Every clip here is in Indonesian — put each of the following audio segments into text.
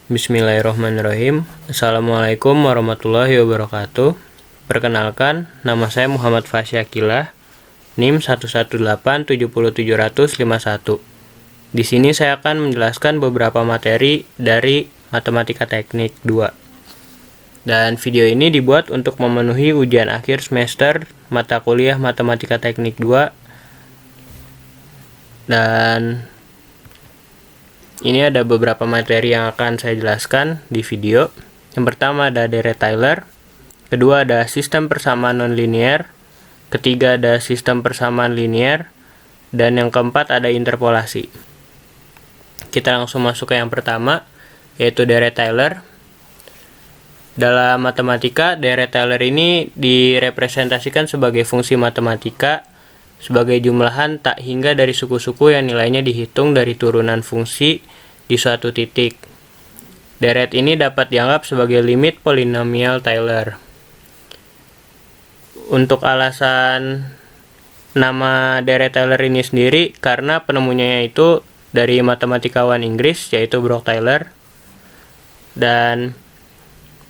Bismillahirrahmanirrahim. Assalamualaikum warahmatullahi wabarakatuh. Perkenalkan, nama saya Muhammad Fasyakilah, NIM 1187751. Di sini saya akan menjelaskan beberapa materi dari Matematika Teknik 2. Dan video ini dibuat untuk memenuhi ujian akhir semester mata kuliah Matematika Teknik 2. Dan ini ada beberapa materi yang akan saya jelaskan di video. Yang pertama ada deret Taylor, kedua ada sistem persamaan nonlinear, ketiga ada sistem persamaan linear, dan yang keempat ada interpolasi. Kita langsung masuk ke yang pertama, yaitu deret Taylor. Dalam matematika, deret Taylor ini direpresentasikan sebagai fungsi matematika sebagai jumlahan tak hingga dari suku-suku yang nilainya dihitung dari turunan fungsi di suatu titik. Deret ini dapat dianggap sebagai limit polinomial Taylor. Untuk alasan nama deret Taylor ini sendiri karena penemunya itu dari matematikawan Inggris yaitu Brooke-Taylor. Dan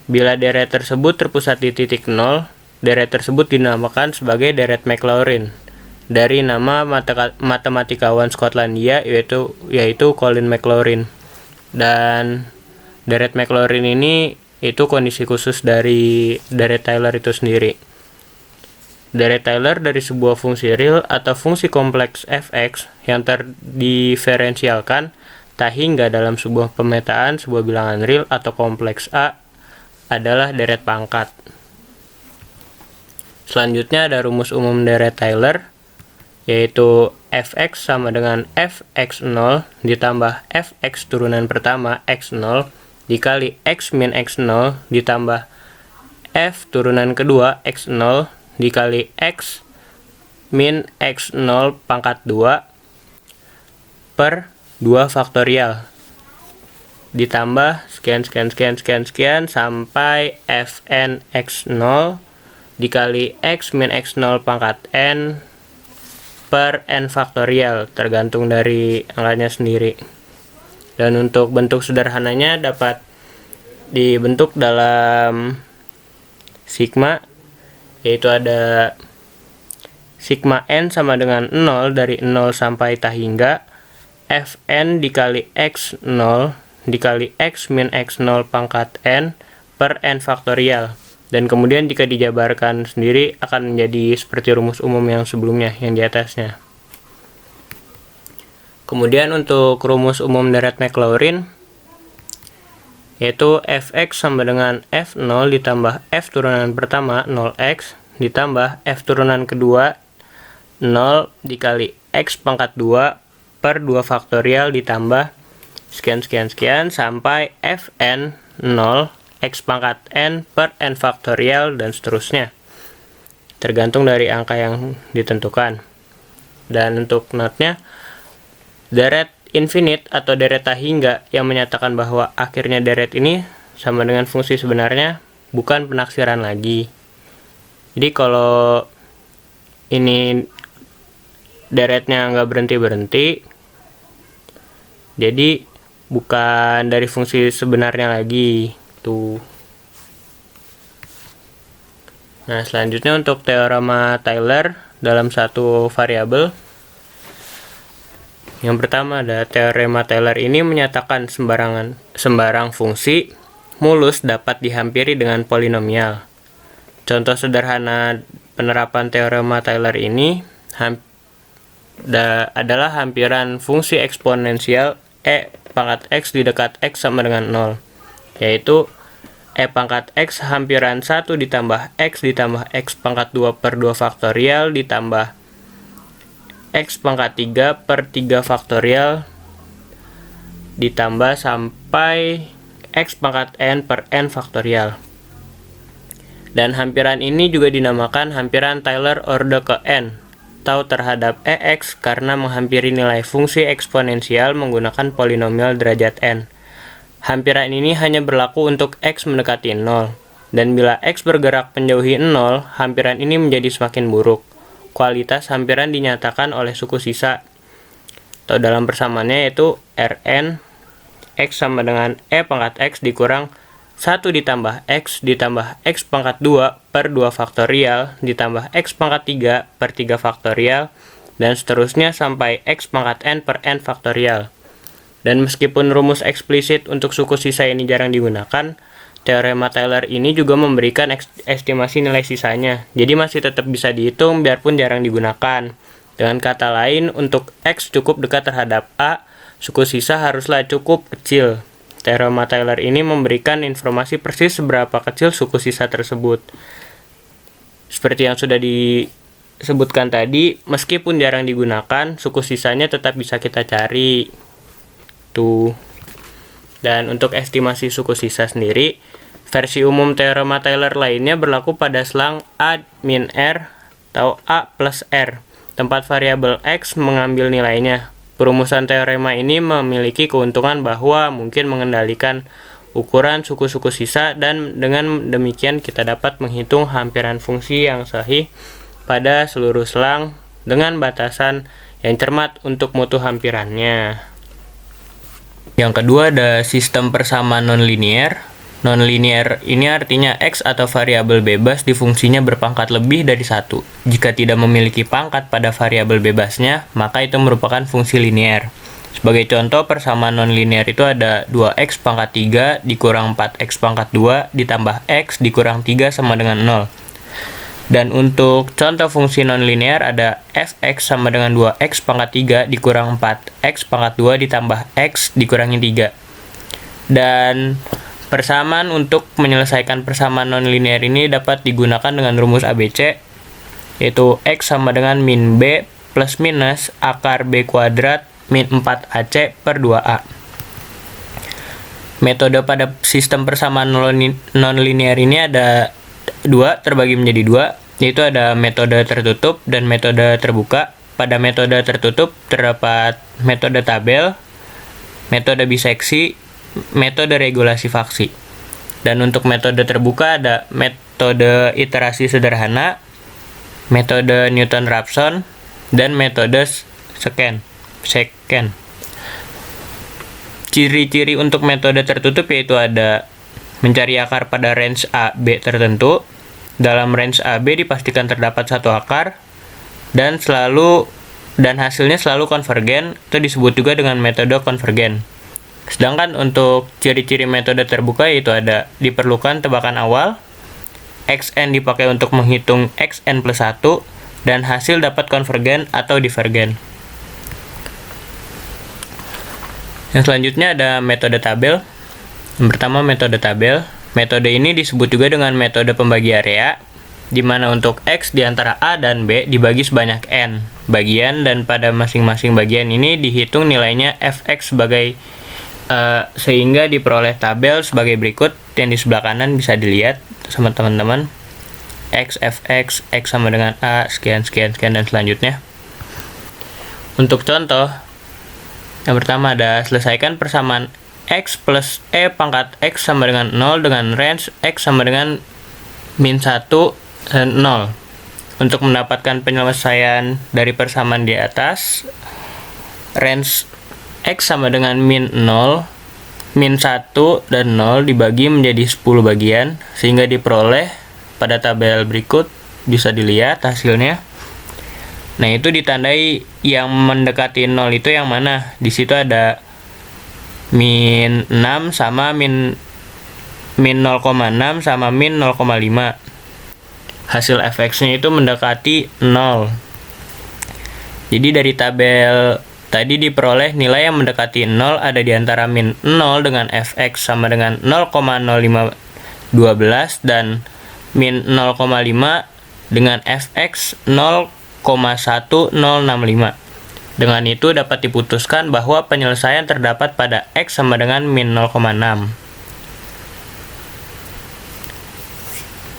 bila deret tersebut terpusat di titik 0, deret tersebut dinamakan sebagai deret Maclaurin dari nama matematikawan Skotlandia yaitu Colin Maclaurin. Dan deret Maclaurin ini itu kondisi khusus dari deret Taylor itu sendiri. Deret Taylor dari sebuah fungsi real atau fungsi kompleks fx yang terdiferensialkan tak hingga dalam sebuah pemetaan sebuah bilangan real atau kompleks A adalah deret pangkat. Selanjutnya ada rumus umum deret Taylor, yaitu fx sama dengan fx0 ditambah fx turunan pertama x0 dikali x min x0 ditambah f turunan kedua x0 dikali x min x0 pangkat 2 per 2 faktorial ditambah sekian sampai fn x0 dikali x min x0 pangkat n per n faktorial tergantung dari angkanya sendiri. Dan untuk bentuk sederhananya dapat dibentuk dalam sigma, yaitu ada sigma n sama dengan 0 dari 0 sampai tak hingga fn dikali x0 dikali x min x0 pangkat n per n faktorial. Dan kemudian jika dijabarkan sendiri akan menjadi seperti rumus umum yang sebelumnya yang di atasnya. Kemudian untuk rumus umum deret Maclaurin, yaitu fx sama dengan f0 ditambah f turunan pertama 0x ditambah f turunan kedua 0 dikali x pangkat 2 per 2 faktorial ditambah sekian sampai fn 0 x pangkat n per n faktorial dan seterusnya tergantung dari angka yang ditentukan. Dan untuk notnya, deret infinite atau deret tak hingga yang menyatakan bahwa akhirnya deret ini sama dengan fungsi sebenarnya bukan penaksiran lagi. Jadi kalau ini deretnya nggak berhenti jadi bukan dari fungsi sebenarnya lagi tuh. Nah, selanjutnya untuk teorema Taylor dalam satu variabel. Yang pertama ada teorema Taylor ini menyatakan sembarang fungsi mulus dapat dihampiri dengan polinomial. Contoh sederhana penerapan teorema Taylor ini adalah hampiran fungsi eksponensial e pangkat x di dekat x sama dengan 0, yaitu e pangkat x hampiran 1 ditambah x pangkat 2 per 2 faktorial ditambah x pangkat 3 per 3 faktorial ditambah sampai x pangkat n per n faktorial. Dan hampiran ini juga dinamakan hampiran Taylor orde ke n atau terhadap ex karena menghampiri nilai fungsi eksponensial menggunakan polinomial derajat n. Hampiran ini hanya berlaku untuk x mendekati 0, dan bila x bergerak menjauhi 0, hampiran ini menjadi semakin buruk. Kualitas hampiran dinyatakan oleh suku sisa, atau dalam persamaannya yaitu Rn X sama dengan E pangkat X dikurang 1 ditambah X ditambah X pangkat 2 per 2 faktorial ditambah X pangkat 3 per 3 faktorial dan seterusnya sampai X pangkat N per N faktorial. Dan meskipun rumus eksplisit untuk suku sisa ini jarang digunakan, teorema Taylor ini juga memberikan estimasi nilai sisanya. Jadi masih tetap bisa dihitung biarpun jarang digunakan. Dengan kata lain, untuk X cukup dekat terhadap A, suku sisa haruslah cukup kecil. Teorema Taylor ini memberikan informasi persis seberapa kecil suku sisa tersebut. Seperti yang sudah disebutkan tadi, meskipun jarang digunakan, suku sisanya tetap bisa kita cari. Tuh. Dan untuk estimasi suku sisa sendiri, versi umum teorema Taylor lainnya berlaku pada selang A min R atau A plus R, tempat variabel X mengambil nilainya. Perumusan teorema ini memiliki keuntungan bahwa mungkin mengendalikan ukuran suku-suku sisa dan dengan demikian kita dapat menghitung hampiran fungsi yang sahih pada seluruh selang dengan batasan yang cermat untuk mutu hampirannya. Yang kedua ada sistem persamaan nonlinear. Nonlinear ini artinya X atau variabel bebas di fungsinya berpangkat lebih dari 1. Jika tidak memiliki pangkat pada variabel bebasnya, maka itu merupakan fungsi linear. Sebagai contoh, persamaan nonlinear itu ada 2X pangkat 3 dikurang 4X pangkat 2 ditambah X dikurang 3 sama dengan 0. Dan untuk contoh fungsi nonlinear ada fx sama dengan 2X pangkat 3 dikurang 4X pangkat 2 ditambah X dikurangi 3. Dan persamaan untuk menyelesaikan persamaan nonlinear ini dapat digunakan dengan rumus ABC, yaitu X sama dengan min B plus minus akar B kuadrat min 4AC per 2A. Metode pada sistem persamaan nonlinear ini ada dua, terbagi menjadi dua, yaitu ada metode tertutup dan metode terbuka. Pada metode tertutup terdapat metode tabel, metode biseksi, metode regulasi faksi. Dan untuk metode terbuka ada metode iterasi sederhana, metode Newton-Raphson, dan metode secant. Ciri-ciri untuk metode tertutup yaitu ada mencari akar pada range A, B tertentu. Dalam range A, B dipastikan terdapat satu akar dan hasilnya selalu konvergen. Itu disebut juga dengan metode konvergen. Sedangkan untuk ciri-ciri metode terbuka yaitu ada diperlukan tebakan awal, xn dipakai untuk menghitung xn plus 1, dan hasil dapat konvergen atau divergen. Yang selanjutnya ada metode tabel. Yang pertama metode tabel. Metode ini disebut juga dengan metode pembagi area, di mana untuk X di antara A dan B dibagi sebanyak N bagian, dan pada masing-masing bagian ini dihitung nilainya fx sebagai sehingga diperoleh tabel sebagai berikut. Yang di sebelah kanan bisa dilihat sama teman-teman, X, fx, X sama dengan A, sekian, dan selanjutnya. Untuk contoh, yang pertama ada selesaikan persamaan X plus E pangkat X sama dengan 0 dengan range X sama dengan min 1 dan 0. Untuk mendapatkan penyelesaian dari persamaan di atas, range X sama dengan min 0, min 1, dan 0 dibagi menjadi 10 bagian, sehingga diperoleh pada tabel berikut, bisa dilihat hasilnya. Nah, itu ditandai yang mendekati 0 itu yang mana? Di situ ada min 6 sama min 0,6 sama min 0,5. Hasil fx-nya itu mendekati 0. Jadi dari tabel tadi diperoleh nilai yang mendekati 0 ada di antara min 0 dengan fx sama dengan 0,0512 dan min 0,5 dengan fx 0,1065. Dengan itu dapat diputuskan bahwa penyelesaian terdapat pada X sama dengan min 0,6.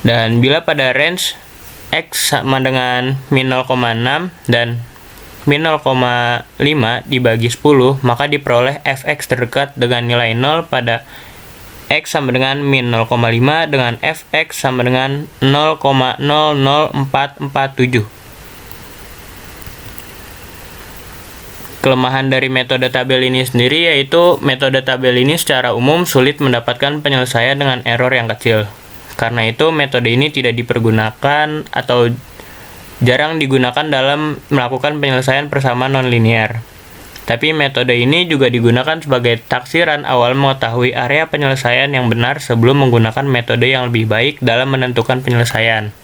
Dan bila pada range X sama dengan min 0,6 dan min 0,5 dibagi 10, maka diperoleh fx terdekat dengan nilai 0 pada X sama dengan min 0,5 dengan fx sama dengan 0,00447. Kelemahan dari metode tabel ini sendiri yaitu metode tabel ini secara umum sulit mendapatkan penyelesaian dengan error yang kecil. Karena itu metode ini tidak dipergunakan atau jarang digunakan dalam melakukan penyelesaian persamaan nonlinear. Tapi metode ini juga digunakan sebagai taksiran awal mengetahui area penyelesaian yang benar sebelum menggunakan metode yang lebih baik dalam menentukan penyelesaian.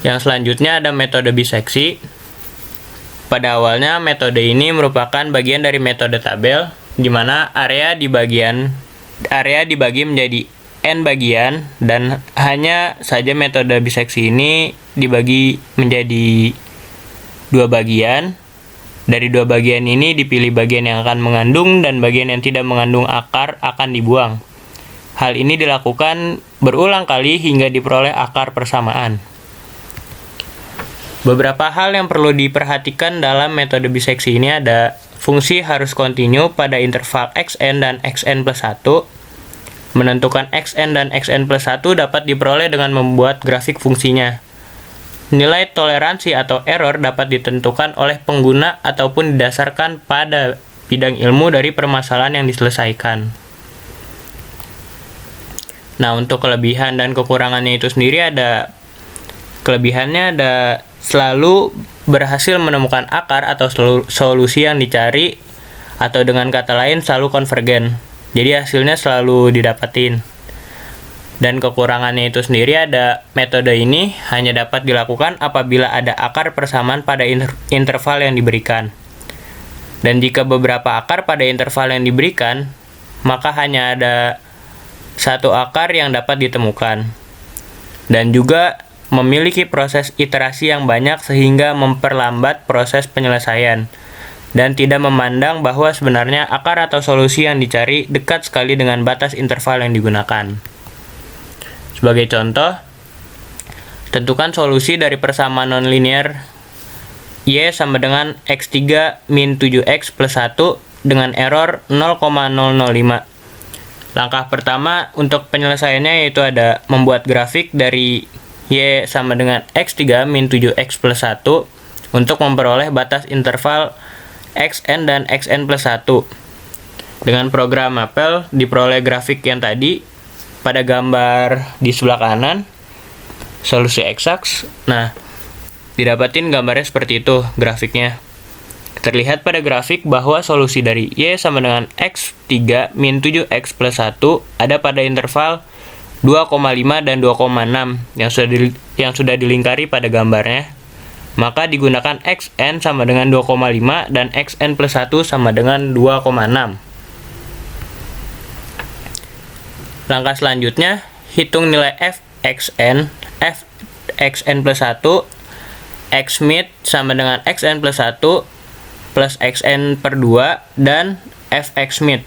Yang selanjutnya ada metode biseksi. Pada awalnya metode ini merupakan bagian dari metode tabel, di mana area dibagi menjadi n bagian, dan hanya saja metode biseksi ini dibagi menjadi 2 bagian. Dari 2 bagian ini dipilih bagian yang akan mengandung dan bagian yang tidak mengandung akar akan dibuang. Hal ini dilakukan berulang kali hingga diperoleh akar persamaan. Beberapa hal yang perlu diperhatikan dalam metode biseksi ini ada fungsi harus kontinu pada interval xn dan xn plus 1. Menentukan xn dan xn plus 1 dapat diperoleh dengan membuat grafik fungsinya. Nilai toleransi atau error dapat ditentukan oleh pengguna ataupun didasarkan pada bidang ilmu dari permasalahan yang diselesaikan. Nah, untuk kelebihan dan kekurangannya itu sendiri kelebihannya ada selalu berhasil menemukan akar atau solusi yang dicari, atau dengan kata lain selalu konvergen. Jadi hasilnya selalu didapatin. Dan kekurangannya itu sendiri ada metode ini hanya dapat dilakukan apabila ada akar persamaan pada interval yang diberikan. Dan jika beberapa akar pada interval yang diberikan, maka hanya ada satu akar yang dapat ditemukan. Dan juga memiliki proses iterasi yang banyak sehingga memperlambat proses penyelesaian, dan tidak memandang bahwa sebenarnya akar atau solusi yang dicari dekat sekali dengan batas interval yang digunakan. Sebagai contoh, tentukan solusi dari persamaan nonlinear y sama dengan x3 min 7x plus 1 dengan error 0,005. Langkah pertama untuk penyelesaiannya yaitu ada membuat grafik dari y sama dengan x3 min 7x plus 1 untuk memperoleh batas interval xn dan xn plus 1. Dengan program mapel diperoleh grafik yang tadi pada gambar di sebelah kanan, solusi x-aks. Nah, didapatin gambarnya seperti itu grafiknya. Terlihat pada grafik bahwa solusi dari y sama dengan x3 min 7x plus 1 ada pada interval 2,5 dan 2,6 yang sudah dilingkari pada gambarnya. Maka digunakan xn sama dengan 2,5 dan xn plus 1 sama dengan 2,6. Langkah selanjutnya, hitung nilai fxn plus 1, xmid sama dengan xn plus 1 plus xn per 2 dan fxmid.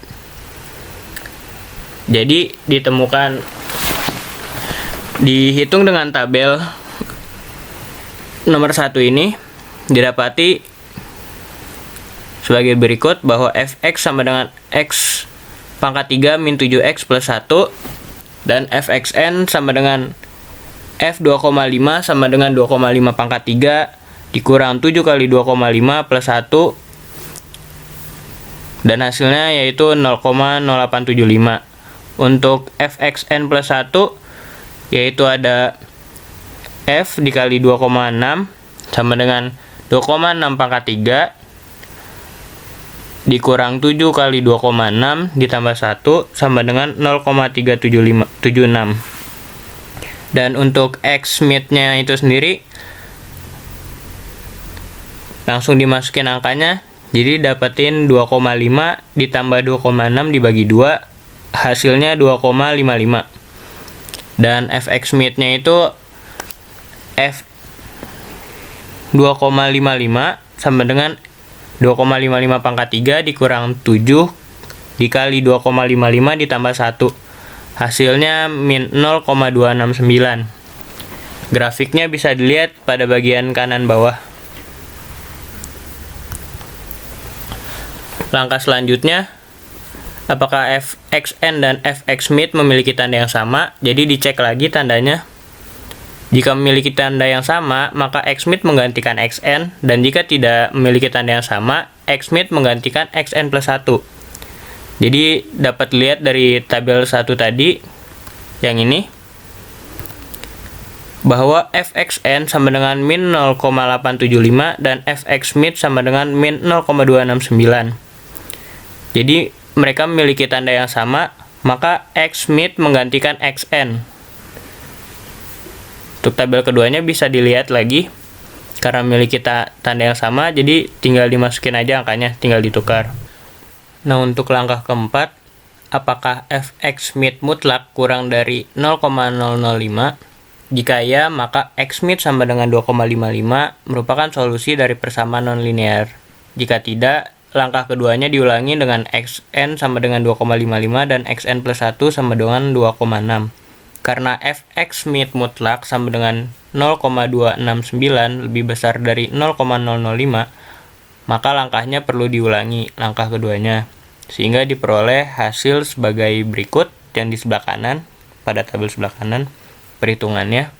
Jadi dihitung dengan tabel nomor 1 ini didapati sebagai berikut bahwa fx sama dengan x pangkat 3 min 7x plus 1 dan fxn sama dengan f2,5 sama dengan 2,5 pangkat 3 dikurang 7 kali 2,5 plus 1 dan hasilnya yaitu 0,0875. Untuk fxn plus 1 yaitu ada f dikali 2,6 sama dengan 2,6 pangkat 3 dikurang 7 kali 2,6 ditambah 1 sama dengan 0,376. Dan untuk xmid-nya itu sendiri langsung dimasukin angkanya. Jadi dapetin 2,5 ditambah 2,6 dibagi 2, hasilnya 2,55. Dan fxmid-nya itu f 2,55 sama dengan 2,55 pangkat 3 dikurang 7 dikali 2,55 ditambah 1. Hasilnya min 0,269. Grafiknya bisa dilihat pada bagian kanan bawah. Langkah selanjutnya, apakah fxn dan fxmid memiliki tanda yang sama? Jadi dicek lagi tandanya. Jika memiliki tanda yang sama, maka xmin menggantikan xn, dan jika tidak memiliki tanda yang sama, xmin menggantikan xn plus 1. Jadi dapat lihat dari tabel 1 tadi, yang ini, bahwa fxn sama dengan min 0,875 dan fxmid sama dengan min 0,269. Jadi mereka memiliki tanda yang sama, maka xmid menggantikan xn. Untuk tabel keduanya bisa dilihat lagi, karena memiliki tanda yang sama, jadi tinggal dimasukin aja angkanya, tinggal ditukar. Nah, untuk langkah keempat, apakah fxmid mutlak kurang dari 0,005? Jika ya, maka xmid sama dengan 2,55 merupakan solusi dari persamaan nonlinear. Jika tidak, langkah keduanya diulangi dengan xn sama dengan 2,55 dan xn plus 1 sama dengan 2,6. Karena fxmid mutlak sama dengan 0,269 lebih besar dari 0,005, maka langkahnya perlu diulangi, langkah keduanya, sehingga diperoleh hasil sebagai berikut yang di sebelah kanan, pada tabel sebelah kanan, perhitungannya.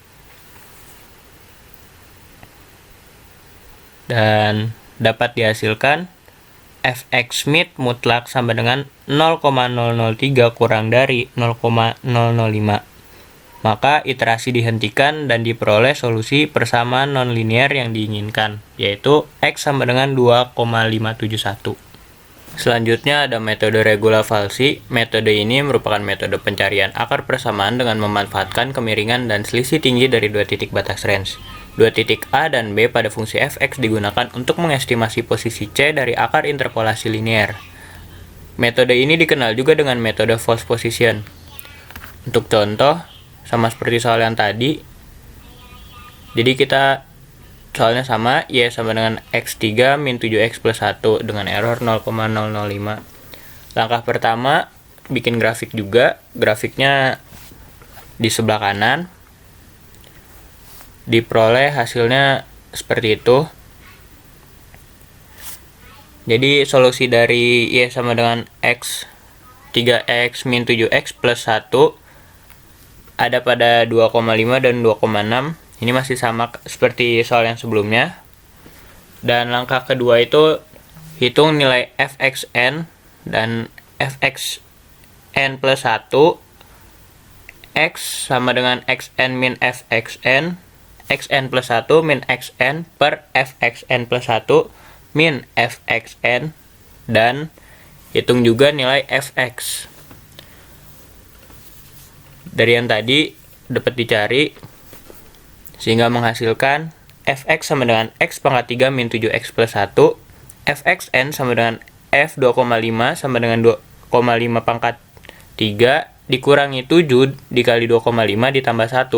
Dan dapat dihasilkan fxmid mutlak sama dengan 0,003 kurang dari 0,005. Maka iterasi dihentikan dan diperoleh solusi persamaan nonlinear yang diinginkan, yaitu x sama dengan 2,571. Selanjutnya ada metode regula falsi. Metode ini merupakan metode pencarian akar persamaan dengan memanfaatkan kemiringan dan selisih tinggi dari dua titik batas range. Dua titik A dan B pada fungsi fx digunakan untuk mengestimasi posisi C dari akar interpolasi linear. Metode ini dikenal juga dengan metode false position. Untuk contoh, sama seperti soal yang tadi, jadi kita soalnya sama, y sama dengan x3 min 7x plus 1 dengan error 0,005. Langkah pertama, bikin grafik juga. Grafiknya di sebelah kanan. Diperoleh hasilnya seperti itu. Jadi solusi dari y sama dengan x 3x min 7x plus 1 ada pada 2,5 dan 2,6. Ini masih sama seperti soal yang sebelumnya. Dan langkah kedua itu hitung nilai fxn dan fxn plus 1. X sama dengan xn min fxn. Xn plus 1 min xn per fxn plus 1 min fxn. Dan hitung juga nilai fx. Dari yang tadi dapat dicari, sehingga menghasilkan fx sama dengan x pangkat 3 min 7x plus 1, fxn sama dengan f 2,5 sama dengan 2,5 pangkat 3 dikurangi 7 dikali 2,5 ditambah 1,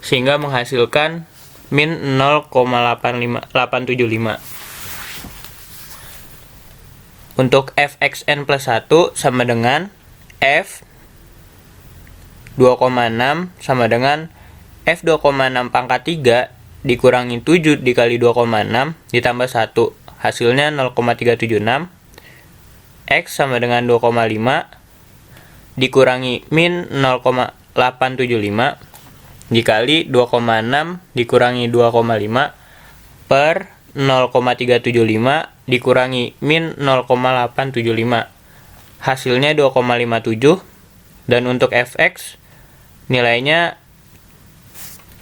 sehingga menghasilkan min 0,875. Untuk fxn plus 1 sama dengan f 2,6 sama dengan f 2,6 pangkat 3 dikurangi 7 dikali 2,6 ditambah 1, hasilnya 0,376. X sama dengan 2,5 dikurangi min 0,875 dikali 2,6 dikurangi 2,5 per 0,375 dikurangi min 0,875, hasilnya 2,57. Dan untuk fx nilainya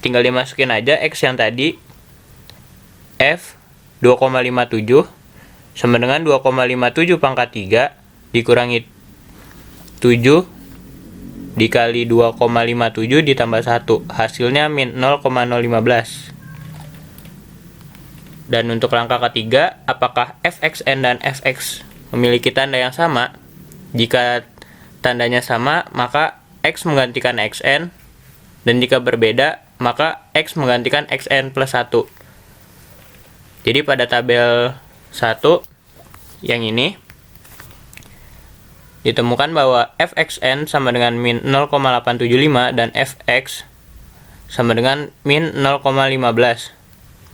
tinggal dimasukin aja x yang tadi, f 2,57 sama dengan 2,57 pangkat 3 dikurangi 7 dikali 2,57 ditambah 1, hasilnya min 0,015. Dan untuk langkah ketiga, apakah fxn dan fx memiliki tanda yang sama? Jika tandanya sama, maka x menggantikan xn, dan jika berbeda, maka x menggantikan xn plus 1. Jadi pada tabel 1 yang ini ditemukan bahwa fxn sama dengan min 0,875 dan fx sama dengan min 0,15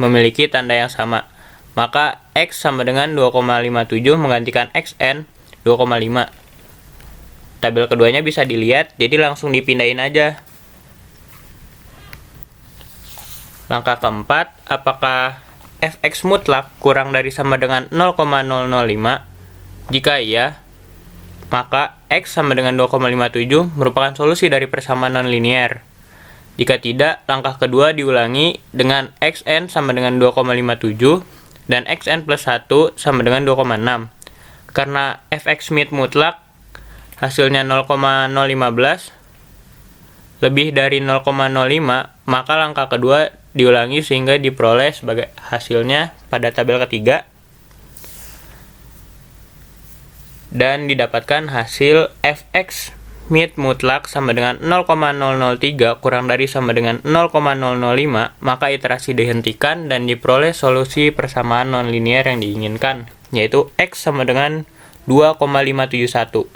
memiliki tanda yang sama. Maka x sama dengan 2,57 menggantikan xn 2,5. Tabel keduanya bisa dilihat, jadi langsung dipindahin aja. Langkah keempat, apakah fx mutlak kurang dari sama dengan 0,005? Jika iya, maka x sama dengan 2,57 merupakan solusi dari persamaan nonlinear. Jika tidak, langkah kedua diulangi dengan xn sama dengan 2,57 dan xn plus 1 sama dengan 2,6. Karena fx mid mutlak hasilnya 0,015 lebih dari 0,05, maka langkah kedua diulangi sehingga diperoleh sebagai hasilnya pada tabel ketiga dan didapatkan hasil fx mid mutlak sama dengan 0,003 kurang dari sama dengan 0,005, maka iterasi dihentikan dan diperoleh solusi persamaan nonlinear yang diinginkan, yaitu x sama dengan 2,571.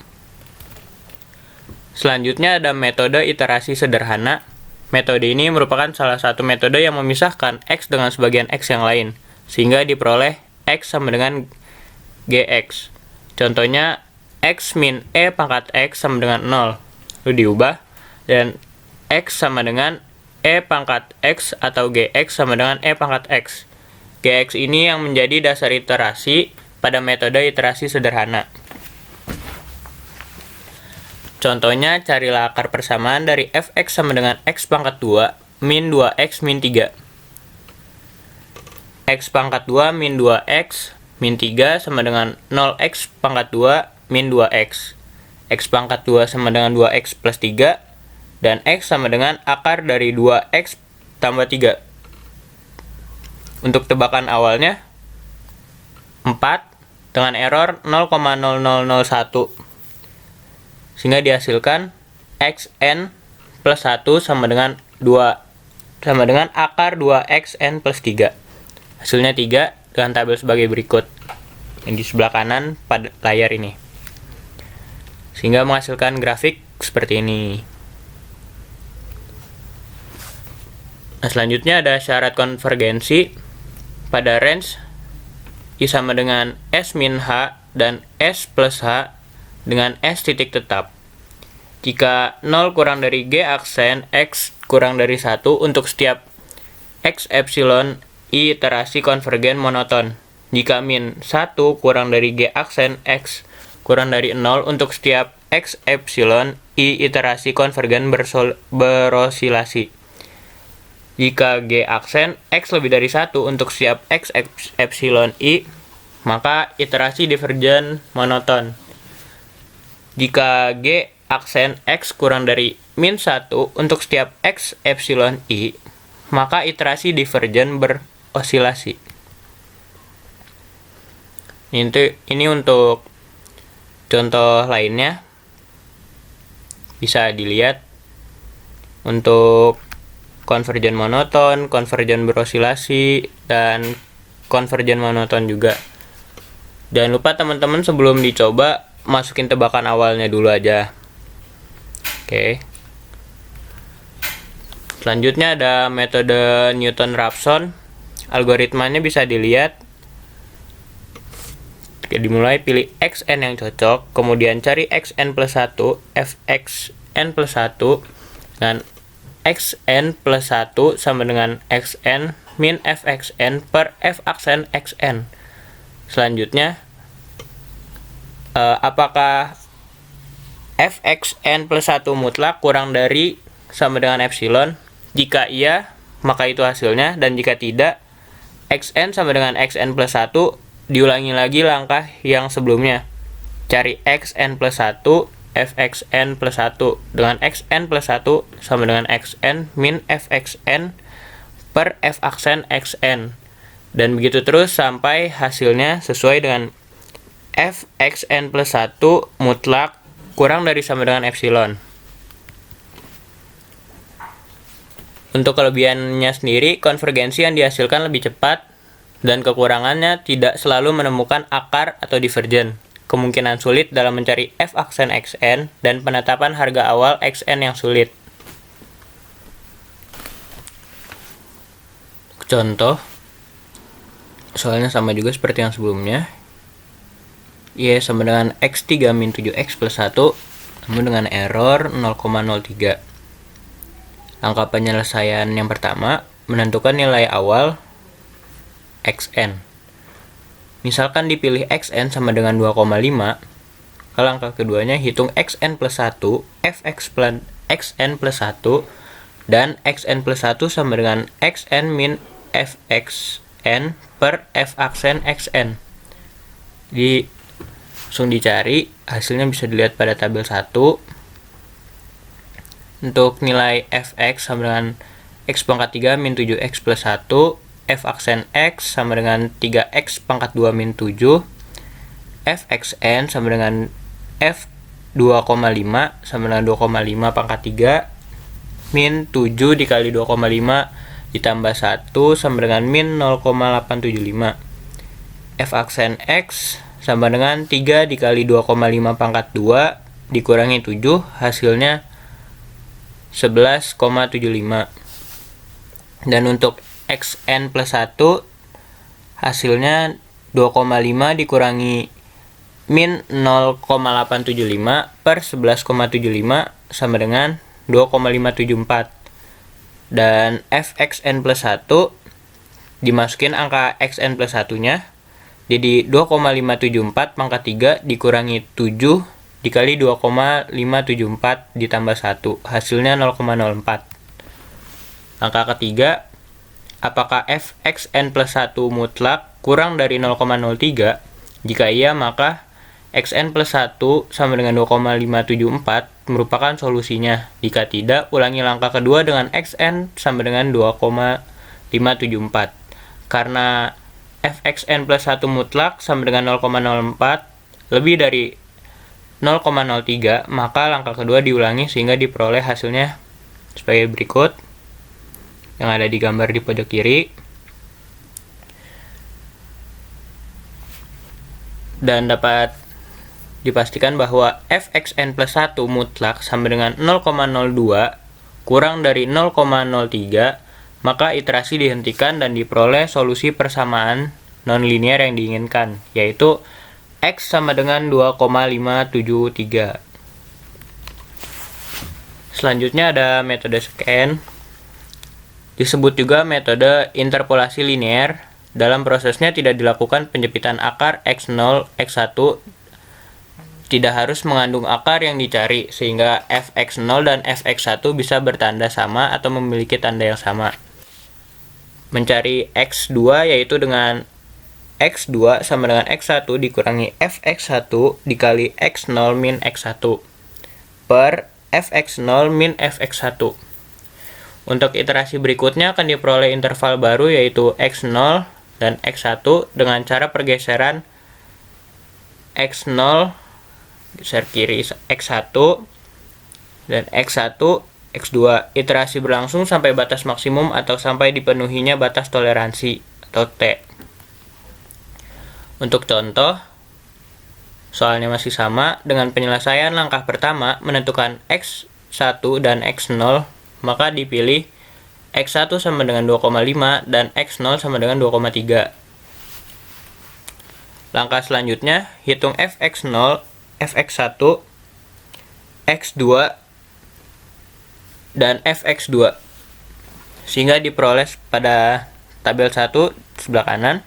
Selanjutnya ada metode iterasi sederhana. Metode ini merupakan salah satu metode yang memisahkan x dengan sebagian x yang lain, sehingga diperoleh x sama dengan gx. Contohnya, x min e pangkat x sama dengan 0, lalu diubah, dan x sama dengan e pangkat x atau gx sama dengan e pangkat x. Gx ini yang menjadi dasar iterasi pada metode iterasi sederhana. Contohnya, carilah akar persamaan dari fx sama dengan x pangkat 2 min 2x min 3. X pangkat 2 min 2x min 3 sama dengan 0x pangkat 2 min 2x. X pangkat 2 sama dengan 2x plus 3. Dan x sama dengan akar dari 2x tambah 3. Untuk tebakan awalnya 4 dengan error 0,0001. Sehingga dihasilkan xn plus 1 sama dengan 2 sama dengan akar 2xn plus 3. Hasilnya 3 dengan tabel sebagai berikut yang di sebelah kanan pada layar ini. Sehingga menghasilkan grafik seperti ini. Nah, selanjutnya ada syarat konvergensi pada range I sama dengan S min H dan S plus H dengan S titik tetap. Jika 0 kurang dari G aksen, X kurang dari 1 untuk setiap X epsilon, I iterasi konvergen monoton. Jika min 1 kurang dari G aksen, X kurang dari 0 untuk setiap X epsilon, I iterasi konvergen berosilasi. Jika G aksen, X lebih dari 1 untuk setiap X epsilon I, maka iterasi divergen monoton. Jika G aksen X kurang dari min 1 untuk setiap X epsilon I, maka iterasi divergen berosilasi. Ini untuk contoh lainnya. Bisa dilihat untuk konvergen monoton, konvergen berosilasi, dan konvergen monoton juga. Jangan lupa teman-teman sebelum dicoba, masukin tebakan awalnya dulu aja. Oke. Selanjutnya ada metode Newton-Raphson. Algoritmanya bisa dilihat. Oke, dimulai pilih xn yang cocok, kemudian cari xn plus 1, fxn plus 1, dan xn plus 1 sama dengan xn min fxn per f aksen xn. Selanjutnya, apakah fxn plus 1 mutlak kurang dari sama dengan epsilon? Jika iya, maka itu hasilnya, dan jika tidak, xn sama dengan xn plus 1, diulangi lagi langkah yang sebelumnya. Cari xn plus 1, fxn plus 1, dengan xn plus 1 sama dengan xn min fxn per f aksen xn. Dan begitu terus sampai hasilnya sesuai dengan fxn plus 1 mutlak kurang dari sama dengan epsilon. Untuk kelebihannya sendiri, konvergensi yang dihasilkan lebih cepat, dan kekurangannya tidak selalu menemukan akar atau divergen. Kemungkinan sulit dalam mencari f aksen xn, dan penetapan harga awal xn yang sulit. Contoh, soalnya sama juga seperti yang sebelumnya. Y sama dengan x3 min 7x plus 1, namun dengan error 0,03. Langkah penyelesaian yang pertama, menentukan nilai awal xn. Misalkan dipilih xn sama dengan 2,5, langkah keduanya hitung xn plus 1, xn plus 1, dan xn plus 1 sama dengan xn min fxn per f aksen xn. Langsung dicari, hasilnya bisa dilihat pada tabel 1. Untuk nilai fx sama dengan x pangkat 3 min 7x plus 1, f aksen x sama dengan 3x pangkat 2 min 7, fxn sama dengan f 2,5 sama dengan 2,5 pangkat 3 min 7 dikali 2,5 ditambah 1 sama dengan min 0,875. F aksen x sama dengan 3 dikali 2,5 pangkat 2 dikurangi 7, hasilnya 11,75. Dan untuk xn plus 1 hasilnya 2,5 dikurangi min 0,875 per 11,75 sama dengan 2,574. Dan fxn plus 1 dimasukin angka xn plus 1 nya, jadi 2,574 pangkat 3 dikurangi 7 dikali 2,574 ditambah 1, hasilnya 0,04. Angka ketiga, apakah fxn plus 1 mutlak kurang dari 0,03? Jika iya, maka xn plus 1 sama dengan 2,574 merupakan solusinya. Jika tidak, ulangi langkah kedua dengan xn sama dengan 2,574. Karena fxn plus 1 mutlak sama dengan 0,04 lebih dari 0,03, maka langkah kedua diulangi sehingga diperoleh hasilnya sebagai berikut yang ada di gambar di pojok kiri. Dan dapat dipastikan bahwa fxn plus 1 mutlak sama dengan 0,02 kurang dari 0,03, maka iterasi dihentikan dan diperoleh solusi persamaan nonlinear yang diinginkan, yaitu x sama dengan 2,573. Selanjutnya ada metode scan. Disebut juga metode interpolasi linear. Dalam prosesnya tidak dilakukan penjepitan akar x0, x1, tidak harus mengandung akar yang dicari, sehingga fx0 dan fx1 bisa bertanda sama atau memiliki tanda yang sama. Mencari x2 yaitu dengan x2 sama dengan x1 dikurangi fx1 dikali x0 min x1 per fx0 min fx1. Untuk iterasi berikutnya akan diperoleh interval baru yaitu x0 dan x1 dengan cara pergeseran x0 geser kiri x1 dan x1 x2. Iterasi berlangsung sampai batas maksimum atau sampai dipenuhinya batas toleransi atau T. Untuk contoh, soalnya masih sama. Dengan penyelesaian langkah pertama menentukan x1 dan x0, maka dipilih x1 sama dengan 2,5 dan x0 sama dengan 2,3. Langkah selanjutnya, hitung fx0, fx1, x2, dan fx2 sehingga diperoleh pada tabel 1 sebelah kanan.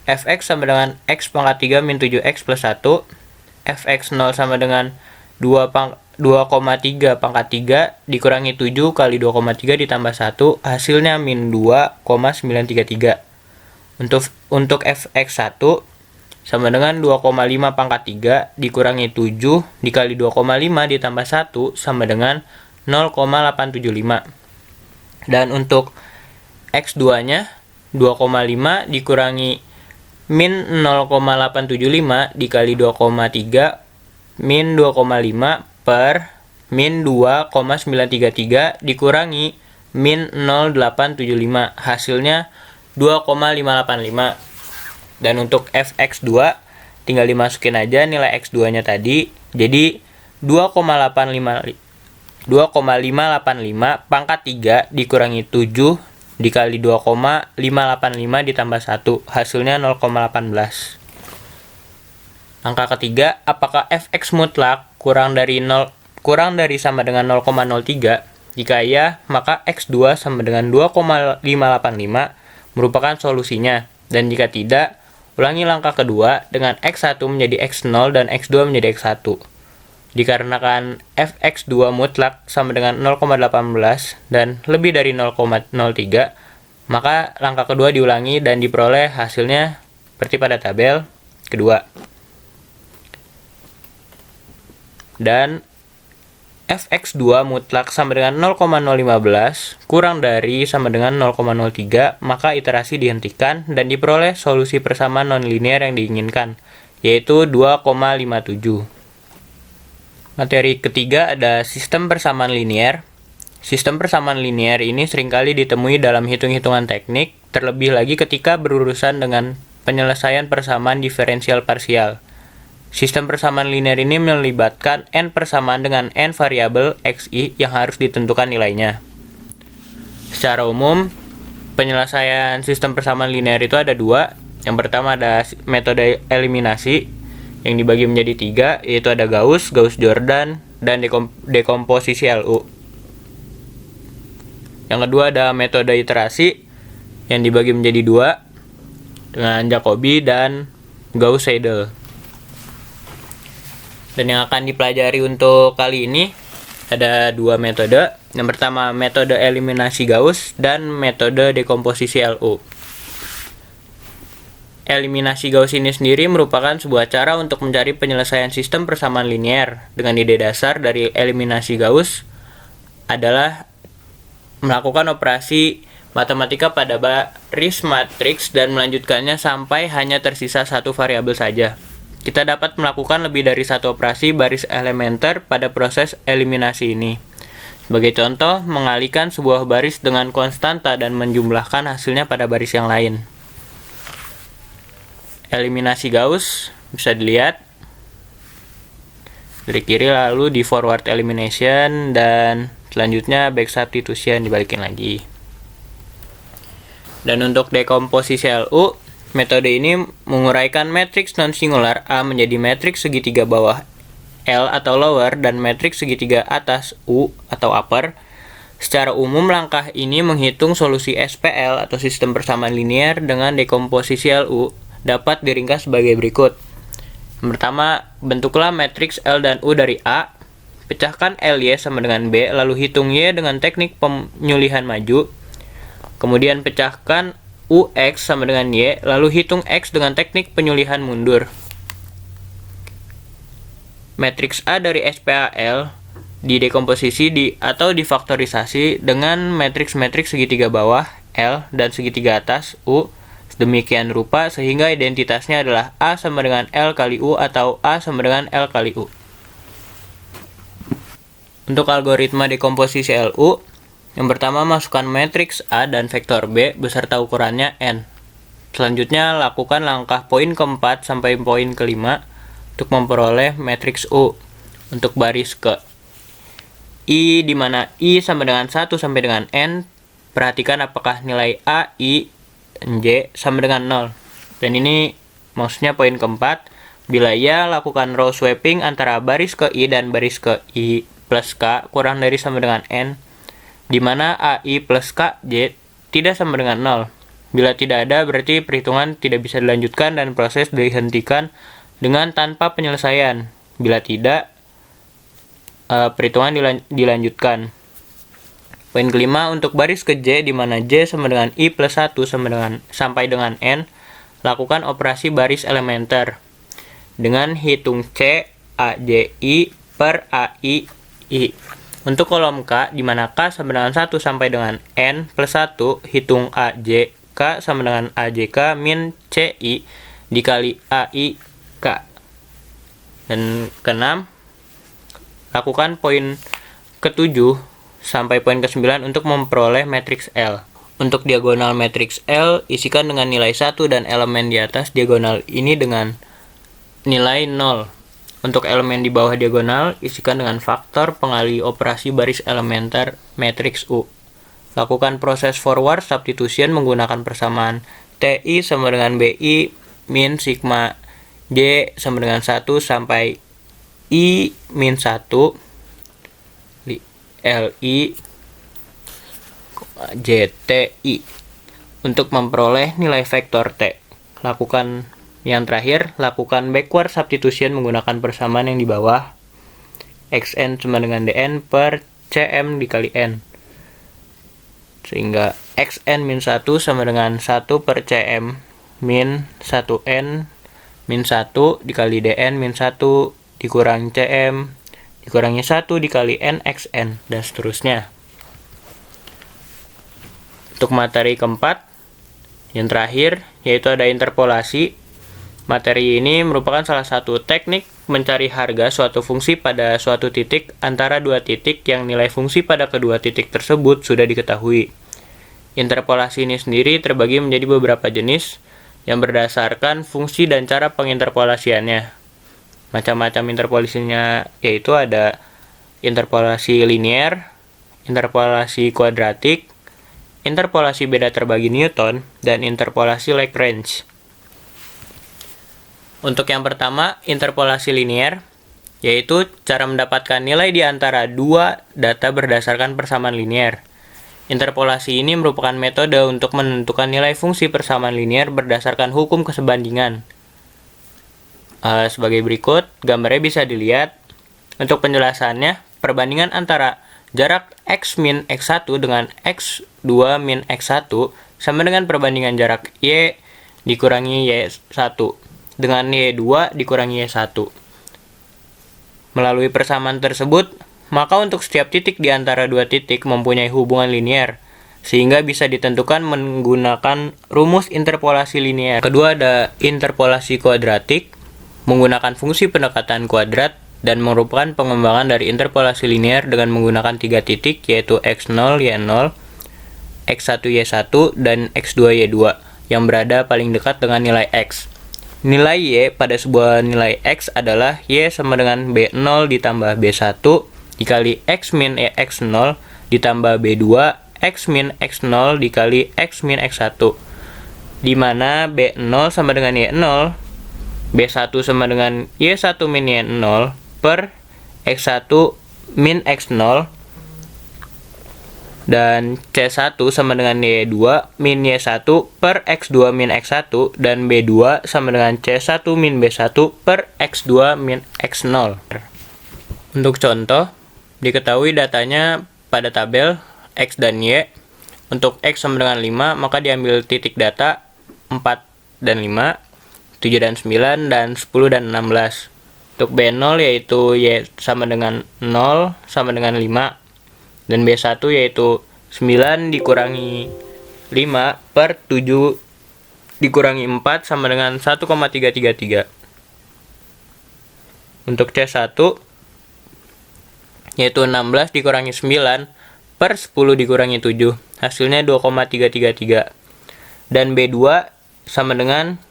Fx sama dengan x pangkat 3 min 7x plus 1, fx0 sama dengan 2,3 pangkat 3 dikurangi 7 kali 2,3 ditambah 1, hasilnya min 2,933. Untuk fx1 sama dengan 2,5 pangkat 3 dikurangi 7 dikali 2,5 ditambah 1 sama dengan 0,875. Dan untuk x2 nya 2,5 dikurangi min 0,875 dikali 2,3 min 2,5 per min 2,933 dikurangi min 0,875, hasilnya 2,585. Dan untuk fx2 tinggal dimasukin aja nilai x2 nya tadi, jadi 2,585 pangkat 3 dikurangi 7 dikali 2,585 ditambah 1, hasilnya 0,18. Angka ketiga, apakah fx mutlak kurang dari sama dengan 0,03? Jika iya, maka X2 sama dengan 2,585 merupakan solusinya. Dan jika tidak, ulangi langkah kedua dengan X1 menjadi X0 dan X2 menjadi X1. Dikarenakan fx2 mutlak sama dengan 0,18 dan lebih dari 0,03, maka langkah kedua diulangi dan diperoleh hasilnya seperti pada tabel kedua. Dan fx2 mutlak sama dengan 0,015 kurang dari sama dengan 0,03, maka iterasi dihentikan dan diperoleh solusi persamaan nonlinear yang diinginkan, yaitu 2,57. Materi ketiga ada sistem persamaan linear. Sistem persamaan linear ini seringkali ditemui dalam hitung-hitungan teknik, terlebih lagi ketika berurusan dengan penyelesaian persamaan diferensial parsial. Sistem persamaan linear ini melibatkan n persamaan dengan n variabel xi yang harus ditentukan nilainya. Secara umum, penyelesaian sistem persamaan linear itu ada dua. Yang pertama ada metode eliminasi yang dibagi menjadi tiga, yaitu ada Gauss-Jordan, dan dekomposisi LU. Yang kedua ada metode iterasi yang dibagi menjadi dua dengan Jacobi dan Gauss-Seidel. Dan yang akan dipelajari untuk kali ini ada dua metode. Yang pertama metode eliminasi Gauss dan metode dekomposisi LU. Eliminasi Gauss ini sendiri merupakan sebuah cara untuk mencari penyelesaian sistem persamaan linear. Dengan ide dasar dari eliminasi Gauss adalah melakukan operasi matematika pada baris matriks dan melanjutkannya sampai hanya tersisa satu variabel saja. Kita dapat melakukan lebih dari satu operasi baris elementer pada proses eliminasi ini. Sebagai contoh, mengalihkan sebuah baris dengan konstanta dan menjumlahkan hasilnya pada baris yang lain. Eliminasi Gauss bisa dilihat dari kiri, lalu di forward elimination, dan selanjutnya back substitution dibalikin lagi. Dan untuk dekomposisi LU, metode ini menguraikan matriks non-singular A menjadi matriks segitiga bawah L atau lower dan matriks segitiga atas U atau upper. Secara umum, langkah ini menghitung solusi SPL atau sistem persamaan linear dengan dekomposisi LU dapat diringkas sebagai berikut. Yang pertama, bentuklah matriks L dan U dari A. Pecahkan LY sama dengan B, lalu hitung Y dengan teknik penyulihan maju. Kemudian pecahkan UX sama dengan Y, lalu hitung X dengan teknik penyulihan mundur. Matriks A dari SPAL didekomposisi atau difaktorisasi dengan matriks-matriks segitiga bawah L dan segitiga atas U demikian rupa sehingga identitasnya adalah A sama dengan L kali U atau A sama dengan L kali U. Untuk algoritma dekomposisi LU, yang pertama masukkan matriks A dan vektor B beserta ukurannya N. Selanjutnya lakukan langkah poin keempat sampai poin kelima untuk memperoleh matriks U. Untuk baris ke I di mana I sama dengan 1 sampai dengan N, perhatikan apakah nilai A, I, dan J sama dengan 0. Dan ini maksudnya poin keempat. Bila iya, lakukan row swapping antara baris ke I dan baris ke I plus K kurang dari sama dengan N, di mana AI plus KJ tidak sama dengan 0. Bila tidak ada, berarti perhitungan tidak bisa dilanjutkan dan proses dihentikan dengan tanpa penyelesaian. Bila tidak, perhitungan dilanjutkan. Poin kelima, untuk baris ke J di mana J sama dengan I plus 1 sampai dengan N, lakukan operasi baris elementer dengan hitung C AJI per AI I. Untuk kolom K di mana K sama dengan 1 sampai dengan N plus 1, hitung AJ K sama dengan AJK min CI dikali AI K. Dan keenam, lakukan poin ke-7 sampai poin ke-9 untuk memperoleh matriks L. Untuk diagonal matriks L, isikan dengan nilai 1 dan elemen di atas diagonal ini dengan nilai 0. Untuk elemen di bawah diagonal, isikan dengan faktor pengali operasi baris elementer matriks U. Lakukan proses forward substitution menggunakan persamaan TI sama dengan BI min sigma J sama dengan 1 sampai I min 1 LI JTI. Untuk memperoleh nilai vektor T, lakukan yang terakhir, lakukan backward substitution menggunakan persamaan yang di bawah. Xn sama dengan dn per cm dikali n. Sehingga xn min 1 sama dengan 1 per cm min 1n min 1 dikali dn min 1 dikurang cm dikurangi 1 dikali n xn, dan seterusnya. Untuk materi keempat, yang terakhir, yaitu ada interpolasi. Materi ini merupakan salah satu teknik mencari harga suatu fungsi pada suatu titik antara dua titik yang nilai fungsi pada kedua titik tersebut sudah diketahui. Interpolasi ini sendiri terbagi menjadi beberapa jenis yang berdasarkan fungsi dan cara penginterpolasiannya. Macam-macam interpolasinya yaitu ada interpolasi linear, interpolasi kuadratik, interpolasi beda terbagi Newton, dan interpolasi Lagrange. Untuk yang pertama, interpolasi linear, yaitu cara mendapatkan nilai di antara dua data berdasarkan persamaan linear. Interpolasi ini merupakan metode untuk menentukan nilai fungsi persamaan linear berdasarkan hukum kesebandingan. Sebagai berikut, gambarnya bisa dilihat. Untuk penjelasannya, perbandingan antara jarak x min x1 dengan x2 min x1 sama dengan perbandingan jarak y dikurangi y1 dengan y2 dikurangi y1. Melalui persamaan tersebut, maka untuk setiap titik di antara dua titik mempunyai hubungan linear, sehingga bisa ditentukan menggunakan rumus interpolasi linear. Kedua ada interpolasi kuadratik, menggunakan fungsi pendekatan kuadrat, dan merupakan pengembangan dari interpolasi linear dengan menggunakan tiga titik, yaitu x0, y0, x1, y1, dan x2, y2, yang berada paling dekat dengan nilai x. Nilai y pada sebuah nilai x adalah y sama dengan b0 ditambah b1 dikali x min x0 ditambah b2 x min x0 dikali x min x1, di mana b0 sama dengan y0, b1 sama dengan y1 min y0 per x1 min x0, dan c1 sama dengan y2 min y1 per x2 min x1, dan b2 sama dengan c1 min b1 per x2 min x0. Untuk contoh, diketahui datanya pada tabel x dan y. Untuk x sama dengan 5, maka diambil titik data 4 dan 5, 7 dan 9, dan 10 dan 16. Untuk B0 yaitu y sama dengan 0 sama dengan 5, dan B1 yaitu 9 dikurangi 5 per 7 dikurangi 4 sama dengan 1,333. Untuk C1 yaitu 16 dikurangi 9 per 10 dikurangi 7, hasilnya 2,333. Dan B2 sama dengan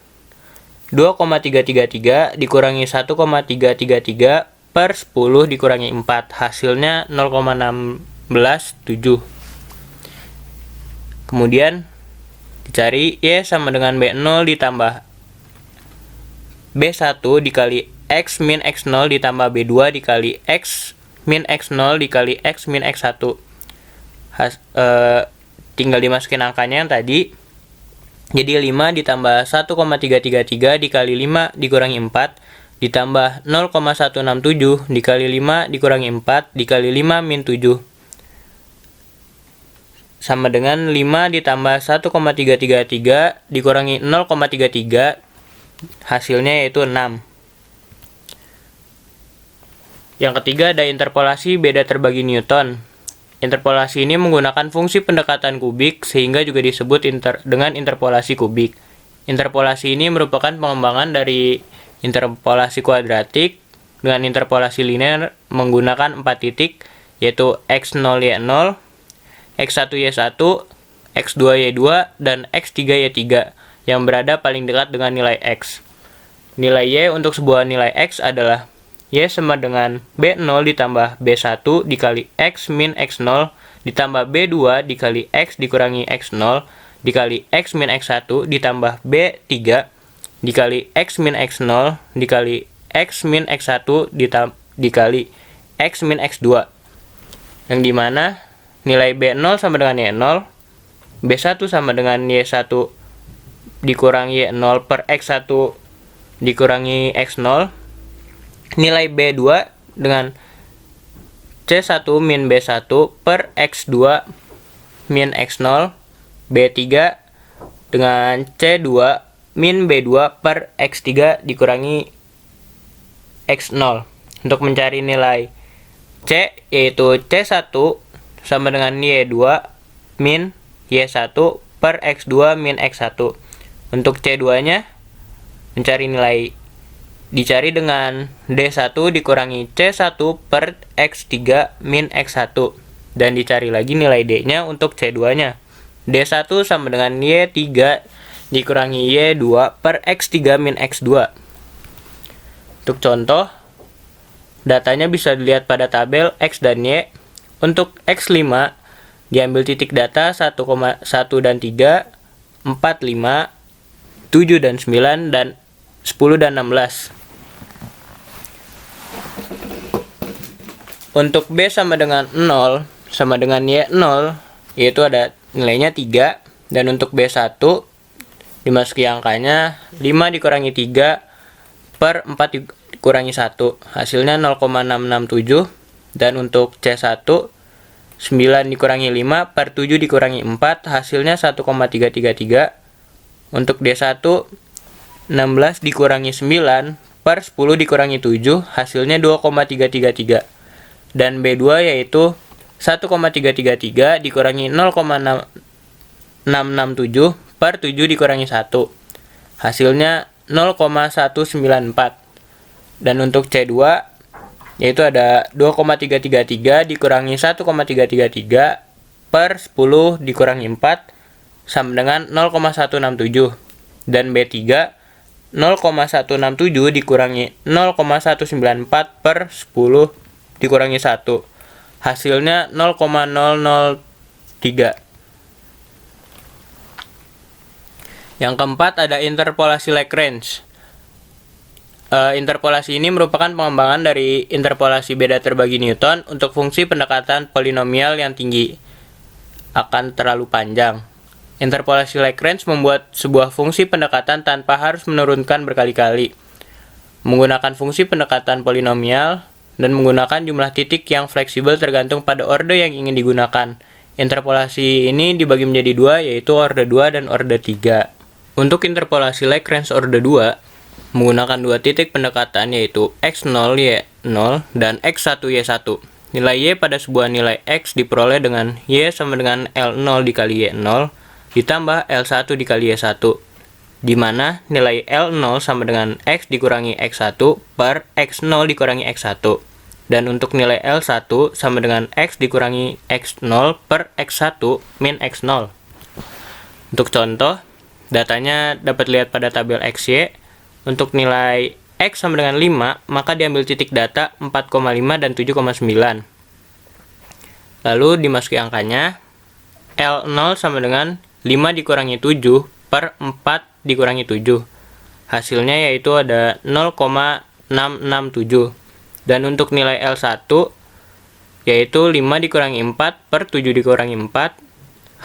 2,333 dikurangi 1,333 per 10 dikurangi 4, hasilnya 0,167. Kemudian dicari y sama dengan b0 ditambah b1 dikali x min x0 ditambah b2 dikali x min x0 dikali x min x1. Tinggal dimasukin angkanya yang tadi. Jadi 5 ditambah 1,333 dikali 5 dikurangi 4 ditambah 0,167 dikali 5 dikurangi 4 dikali 5 min 7 sama dengan 5 ditambah 1,333 dikurangi 0,33, hasilnya yaitu 6. Yang ketiga ada interpolasi beda terbagi Newton. Interpolasi ini menggunakan fungsi pendekatan kubik sehingga juga disebut dengan interpolasi kubik. Interpolasi ini merupakan pengembangan dari interpolasi kuadratik dengan interpolasi linear menggunakan 4 titik, yaitu x0, y0, x1, y1, x2, y2, dan x3, y3 yang berada paling dekat dengan nilai x. Nilai y untuk sebuah nilai x adalah y sama dengan b0 ditambah b1 dikali x min x0 ditambah b2 dikali x dikurangi x0 dikali x min x1 ditambah b3 dikali x min x0 dikali x min x1 dikali x min x2, yang dimana nilai b0 sama dengan y0 B1 sama dengan Y1 dikurangi Y0 per X1 dikurangi X0. Nilai B2 dengan C1 min B1 per X2 min X0. B3 dengan C2 min B2 per X3 dikurangi X0. Untuk mencari nilai C, yaitu C1 sama dengan Y2 min Y1 per X2 min X1. Untuk C2-nya dicari dengan D1 dikurangi C1 per X3 min X1. Dan dicari lagi nilai D-nya untuk C2-nya. D1 sama dengan Y3 dikurangi Y2 per X3 min X2. Untuk contoh, datanya bisa dilihat pada tabel X dan Y. Untuk X5, diambil titik data 1,1 dan 3, 4, 5, 7 dan 9, dan 10 dan 16. Untuk B sama dengan 0, sama dengan Y0, yaitu ada nilainya 3. Dan untuk B1, dimasuki angkanya 5 dikurangi 3 per 4 dikurangi 1. Hasilnya 0,667. Dan untuk C1, 9 dikurangi 5 per 7 dikurangi 4. Hasilnya 1,333. Untuk D1, 16 dikurangi 9 per 10 dikurangi 7. Hasilnya 2,333. Dan B2 yaitu 1,333 dikurangi 0,667 per 7 dikurangi 1. Hasilnya 0,194. Dan untuk C2 yaitu ada 2,333 dikurangi 1,333 per 10 dikurangi 4 sama dengan 0,167. Dan B3 0,167 dikurangi 0,194 per 10 dikurangi 1. Hasilnya 0,003. Yang keempat ada interpolasi Lagrange. Interpolasi ini merupakan pengembangan dari interpolasi beda terbagi Newton untuk fungsi pendekatan polinomial yang tinggi. Akan terlalu panjang. Interpolasi Lagrange membuat sebuah fungsi pendekatan tanpa harus menurunkan berkali-kali. Menggunakan fungsi pendekatan polinomial dan menggunakan jumlah titik yang fleksibel tergantung pada orde yang ingin digunakan. Interpolasi ini dibagi menjadi dua, yaitu orde 2 dan orde 3. Untuk interpolasi Lagrange orde 2, menggunakan dua titik pendekatan yaitu X0, Y0, dan X1, Y1. Nilai Y pada sebuah nilai X diperoleh dengan Y sama dengan L0 dikali Y0 ditambah L1 dikali Y1, di mana nilai L0 sama dengan X dikurangi X1 per X0 dikurangi X1. Dan untuk nilai L1 sama dengan X dikurangi X0 per X1 min X0. Untuk contoh, datanya dapat lihat pada tabel XY. Untuk nilai X sama dengan 5, maka diambil titik data 4,5 dan 7,9. Lalu dimasuki angkanya, L0 sama dengan 5 dikurangi 7 per 4 dikurangi 7. Hasilnya yaitu ada 0,667. Dan untuk nilai L1 yaitu 5 dikurangi 4 per 7 dikurangi 4.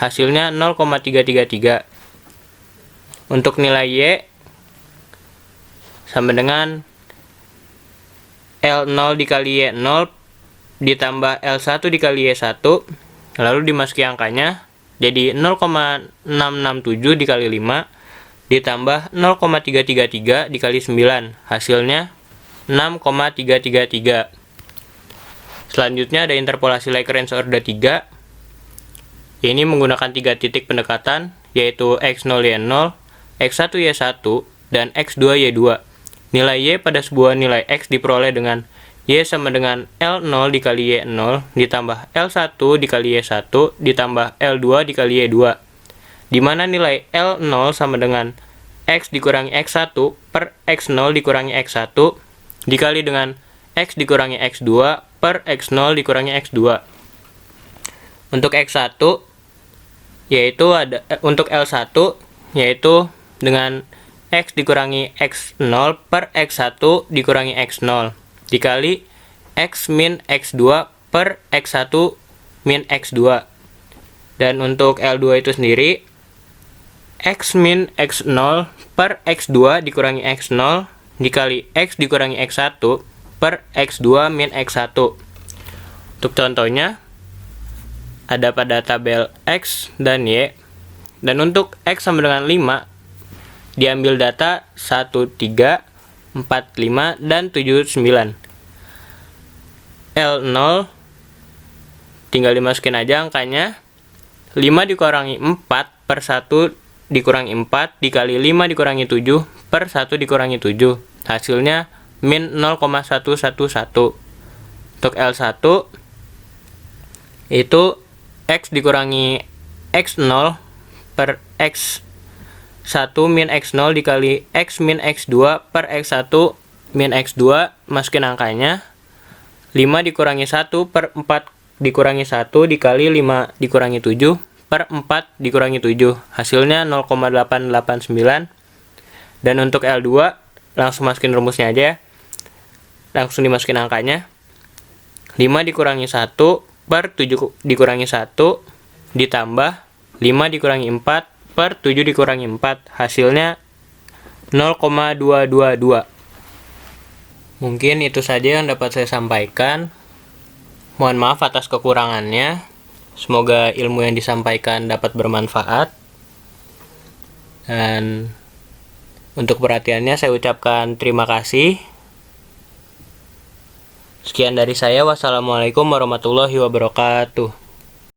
Hasilnya 0,333. Untuk nilai Y sama dengan L0 dikali Y0 ditambah L1 dikali Y1, lalu dimasuki angkanya, jadi 0,667 dikali 5 ditambah 0,333 dikali 9, hasilnya 6,333. Selanjutnya ada interpolasi Lagrange orde 3. Ini menggunakan 3 titik pendekatan, yaitu X0, Y0, X1, Y1, dan X2, Y2. Nilai Y pada sebuah nilai X diperoleh dengan Y sama dengan L0 dikali Y0 ditambah L1 dikali Y1 ditambah L2 dikali Y2, di mana nilai L0 sama dengan X dikurangi X1 per X0 dikurangi X1 dikali dengan X dikurangi X2 per X0 dikurangi X2. Untuk X1 yaitu ada untuk L1 yaitu dengan X dikurangi X0 per X1 dikurangi X0 dikali X min X2 per X1 min X2. Dan untuk L2 itu sendiri, X min X0 per X2 dikurangi X0 dikali X dikurangi X1 per X2 min X1. Untuk contohnya, ada pada tabel X dan Y. Dan untuk X sama dengan 5, diambil data 1, 3, 4, 5, dan 7, 9. L0 tinggal dimasukin aja angkanya. 5 dikurangi 4 per 1 dikurangi 4 dikali 5 dikurangi 7 per 1 dikurangi 7. Hasilnya min 0,111. Untuk L1 itu X dikurangi X0 per X1 min X0 dikali X min X2 per X1 min X2, masukin angkanya. 5 dikurangi 1 per 4 dikurangi 1 dikali 5 dikurangi 7 per 4 dikurangi 7. Hasilnya 0,889. Dan untuk L2, langsung masukin rumusnya aja ya. Langsung dimasukin angkanya. 5 dikurangi 1 per 7 dikurangi 1 ditambah 5 dikurangi 4 per 7 dikurangi 4. Hasilnya 0,222. Mungkin itu saja yang dapat saya sampaikan. Mohon maaf atas kekurangannya. Semoga ilmu yang disampaikan dapat bermanfaat. Dan untuk perhatiannya saya ucapkan terima kasih. Sekian dari saya. Wassalamualaikum warahmatullahi wabarakatuh.